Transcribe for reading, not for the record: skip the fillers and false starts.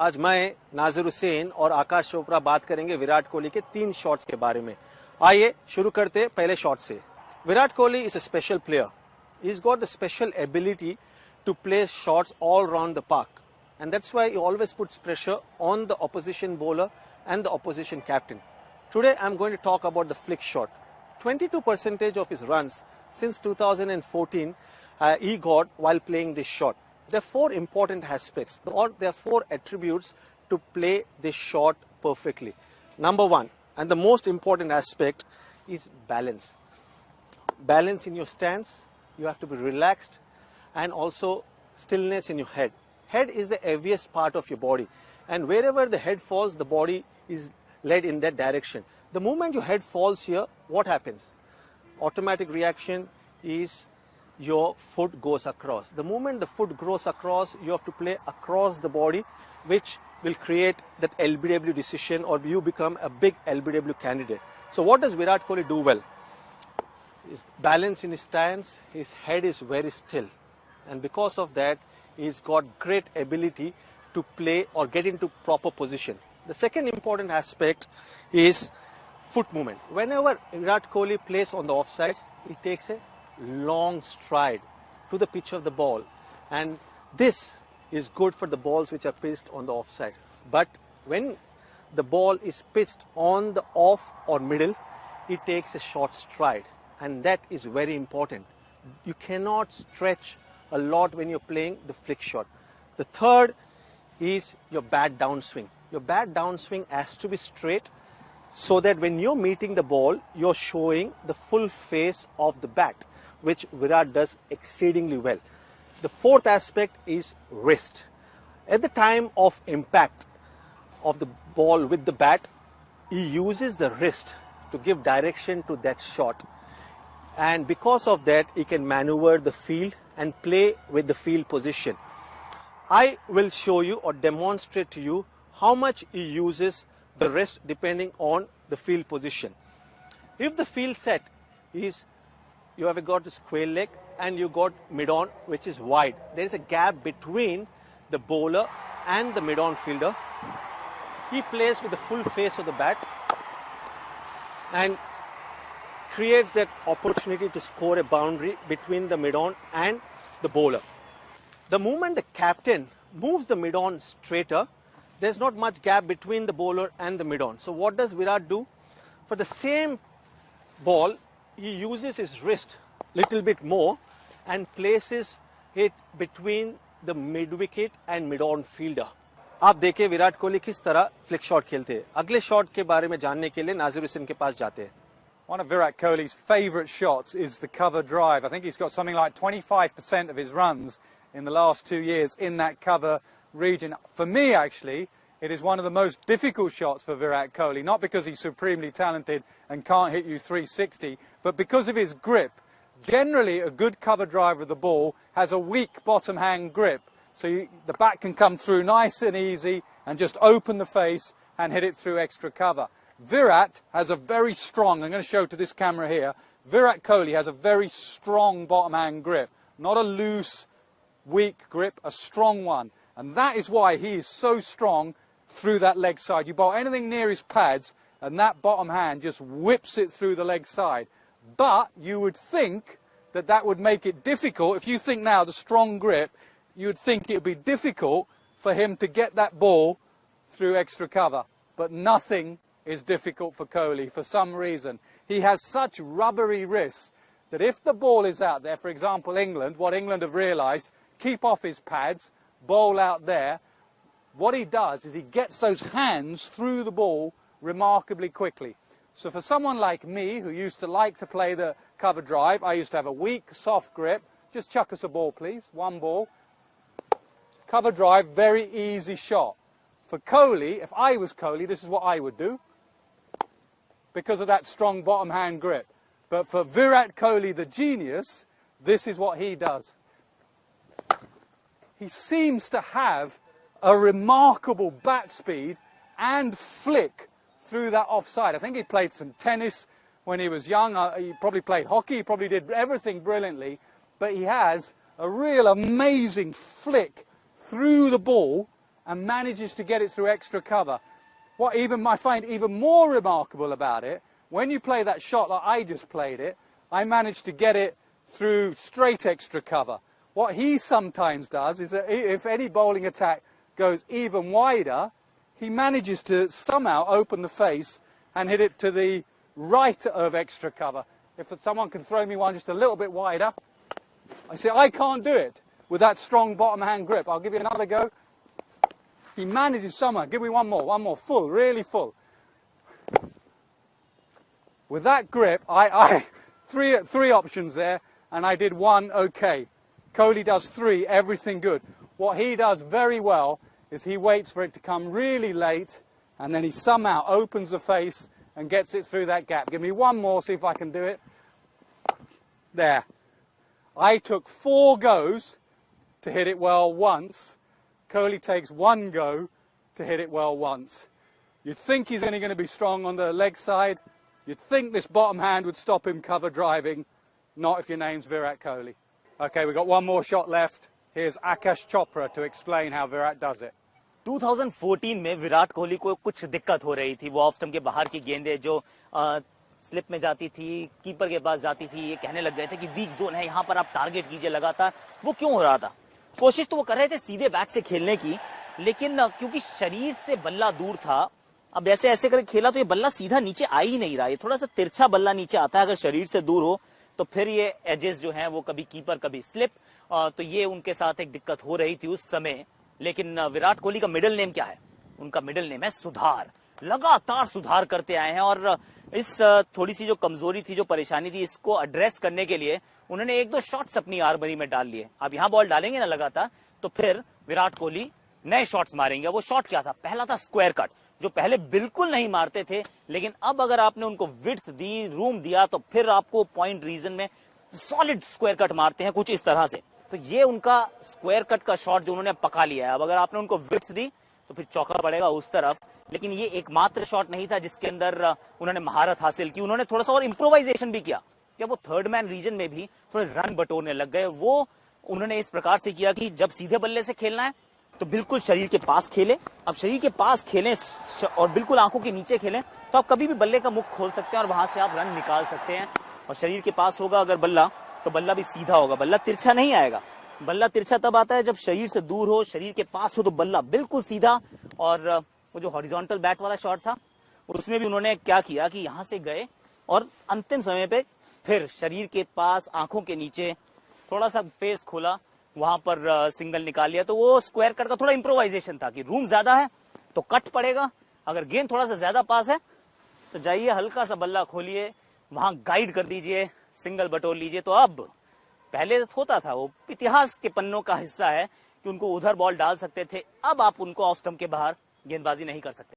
आज मैं नाजिर हुसैन और आकाश चोपड़ा बात करेंगे विराट कोहली के 3 शॉट्स के बारे में। आइए शुरू करते हैं पहले शॉट से। Virat Kohli is a special player. He has got the special ability to play shots all around the park, and that's why he always puts pressure on the opposition bowler and the opposition captain. Today I'm going to talk about the flick shot. 22% of his runs since 2014 he got while playing this shot. There are 4 important aspects, or there are 4 attributes to play this shot perfectly. Number 1, and the most important aspect, is balance. Balance in your stance. You have to be relaxed, and also stillness in your head. Head is the heaviest part of your body, and wherever the head falls, the body is led in that direction. The moment your head falls here, what happens? Automatic reaction is your foot goes across. The moment the foot goes across, you have to play across the body, which will create that LBW decision, or you become a big LBW candidate. So what does Virat Kohli do well? His balance in his stance, his head is very still. And because of that, he's got great ability to play or get into proper position. The second important aspect is foot movement. Whenever Virat Kohli plays on the offside, he takes a long stride to the pitch of the ball. And this is good for the balls which are pitched on the offside. But when the ball is pitched on the off or middle, he takes a short stride. And that is very important. You cannot stretch a lot when you're playing the flick shot. The third is your bat downswing. Your bat downswing has to be straight, so that when you're meeting the ball, you're showing the full face of the bat, which Virat does exceedingly well. The fourth aspect is wrist. At the time of impact of the ball with the bat, he uses the wrist to give direction to that shot. And because of that, he can maneuver the field and play with the field position. I will show you or demonstrate to you how much he uses the wrist depending on the field position. If the field set is, you have got the square leg and you got mid-on, which is wide. There is a gap between the bowler and the mid-on fielder. He plays with the full face of the bat and creates that opportunity to score a boundary between the mid-on and the bowler. The moment the captain moves the mid-on straighter, there's not much gap between the bowler and the mid-on. So what does Virat do? For the same ball, he uses his wrist little bit more and places it between the mid-wicket and mid-on fielder. आप देखिए विराट कोहली किस तरह flick shot खेलते हैं। अगले shot के बारे में जानने के लिए नाजिर हुसैन के पास जाते हैं। One of Virat Kohli's favourite shots is the cover drive. I think he's got something like 25% of his runs in the last 2 years in that cover region. For me, actually, it is one of the most difficult shots for Virat Kohli, not because he's supremely talented and can't hit you 360, but because of his grip. Generally, a good cover drive of the ball has a weak bottom hand grip, so the bat can come through nice and easy and just open the face and hit it through extra cover. Virat has a very strong, I'm going to show to this camera here, Virat Kohli has a very strong bottom hand grip. Not a loose, weak grip, a strong one. And that is why he is so strong through that leg side. You bowl anything near his pads and that bottom hand just whips it through the leg side. But you would think that that would make it difficult. If you think now the strong grip, you would think it would be difficult for him to get that ball through extra cover. But nothing is difficult for Kohli for some reason. He has such rubbery wrists that if the ball is out there, for example England, what England have realised, keep off his pads, bowl out there, what he does is he gets those hands through the ball remarkably quickly. So for someone like me, who used to like to play the cover drive, I used to have a weak, soft grip. Just chuck us a ball, please. One ball. Cover drive, very easy shot. For Kohli, if I was Kohli, this is what I would do, because of that strong bottom hand grip. But for Virat Kohli, the genius, this is what he does. He seems to have a remarkable bat speed and flick through that offside. I think he played some tennis when he was young. He probably played hockey. He probably did everything brilliantly. But he has a real amazing flick through the ball and manages to get it through extra cover. What I find even more remarkable about it, when you play that shot like I just played it, I managed to get it through straight extra cover. What he sometimes does is that if any bowling attack goes even wider, he manages to somehow open the face and hit it to the right of extra cover. If someone can throw me one just a little bit wider, I say, I can't do it with that strong bottom hand grip. I'll give you another go. He manages somehow. Give me one more, full, really full. With that grip, three options there, and I did one okay. Kohli does three, everything good. What he does very well is he waits for it to come really late, and then he somehow opens the face and gets it through that gap. Give me one more, see if I can do it. There. I took 4 goes to hit it well once. Kohli takes 1 go to hit it well once. You'd think he's only going to be strong on the leg side. You'd think this bottom hand would stop him cover driving. Not if your name's Virat Kohli. Okay, we've got one more shot left. Here's Akash Chopra to explain how Virat does it. 2014 में विराट कोहली को कुछ दिक्कत हो रही थी। वो off stump के बाहर की गेंदें जो स्लिप में जाती थी, कीपर के पास जाती थी, ये कहने लग गए थे कि वीक जोन है, यहाँ पर आप टारगेट कीजिए लगातार। वो क्यों हो रहा था? कोशिश तो वो कर रहे थे सीधे बैट से खेलने की, लेकिन क्योंकि शरीर से बल्ला दूर था, अब ऐसे ऐसे करके खेला तो ये बल्ला सीधा नीचे आ ही नहीं रहा। ये थोड़ा सा तिरछा बल्ला नीचे आता है अगर शरीर से दूर हो तो फिर ये एजेस जो हैं वो कभी कीपर कभी स्लिप, तो ये उनके साथ एक दिक्कत हो रही थी उस समय। लेकिन विराट कोहली का मिडिल नेम क्या है? उनका मिडिल नेम है सुधार। लगातार सुधार करते आए हैं और इस थोड़ी सी जो कमजोरी थी, जो परेशानी थी, इसको एड्रेस करने के लिए उन्होंने 1-2 शॉट्स अपनी आर्मरी में डाल लिए। अब यहां बॉल डालेंगे ना लगातार तो फिर विराट कोहली नए शॉट्स मारेंगे। वो शॉट क्या था? पहला था स्क्वायर कट, जो पहले बिल्कुल नहीं मारते थे, लेकिन अब अगर आपने उनको विड्थ दी, रूम दिया, तो फिर आपको पॉइंट रीजन में सॉलिड स्क्वायर कट मारते हैं कुछ इस तरह से। तो ये उनका स्क्वायर कट का शॉट जो उन्होंने पका लिया है। अब अगर आपने उनको विड्थ दी तो फिर चौका पड़ेगा उस तरफ। लेकिन ये एकमात्र शॉट नहीं था जिसके अंदर उन्होंने महारत हासिल की। उन्होंने थोड़ा सा और इंप्रोवाइजेशन भी किया। जब वो थर्ड मैन रीजन में भी थोड़े रन बटोरने लग गए, वो उन्होंने इस प्रकार से किया कि जब सीधे बल्ले से खेलना है तो बिल्कुल शरीर के पास खेले। अब शरीर के पास खेलें और बिल्कुल आंखों के नीचे खेलें तो आप कभी भी बल्ले का मुख खोल सकते हैं और वहां से आप रन निकाल सकते हैं। और शरीर के पास होगा अगर बल्ला, तो बल्ला भी सीधा होगा, बल्ला तिरछा नहीं आएगा। बल्ला तिरछा तब आता है जब शरीर से दूर हो, शरीर के पास हो तो बल्ला बिल्कुल सीधा। और वो जो हॉरिजॉन्टल बैट वाला शॉट था उसमें भी उन्होंने क्या किया कि यहां से गए और अंतिम समय पे फिर शरीर के पास, आंखों के नीचे थोड़ा सा फेस खोला, वहां पर सिंगल निकाल लिया। तो वो स्क्वायर कट का थोड़ा इंप्रोवाइजेशन था कि रूम ज्यादा है तो कट पड़ेगा, अगर गेंद थोड़ा सा ज्यादा पास है तो जाइए हल्का सा बल्ला खोलिए, वहां गाइड कर दीजिए, सिंगल बटोर लीजिए। तो अब पहले होता था, वो इतिहास के पन्नों का हिस्सा है कि उनको उधर बॉल डाल सकते थे। अब आप उनको ऑफ स्टंप के बाहर गेंदबाजी नहीं कर सकते।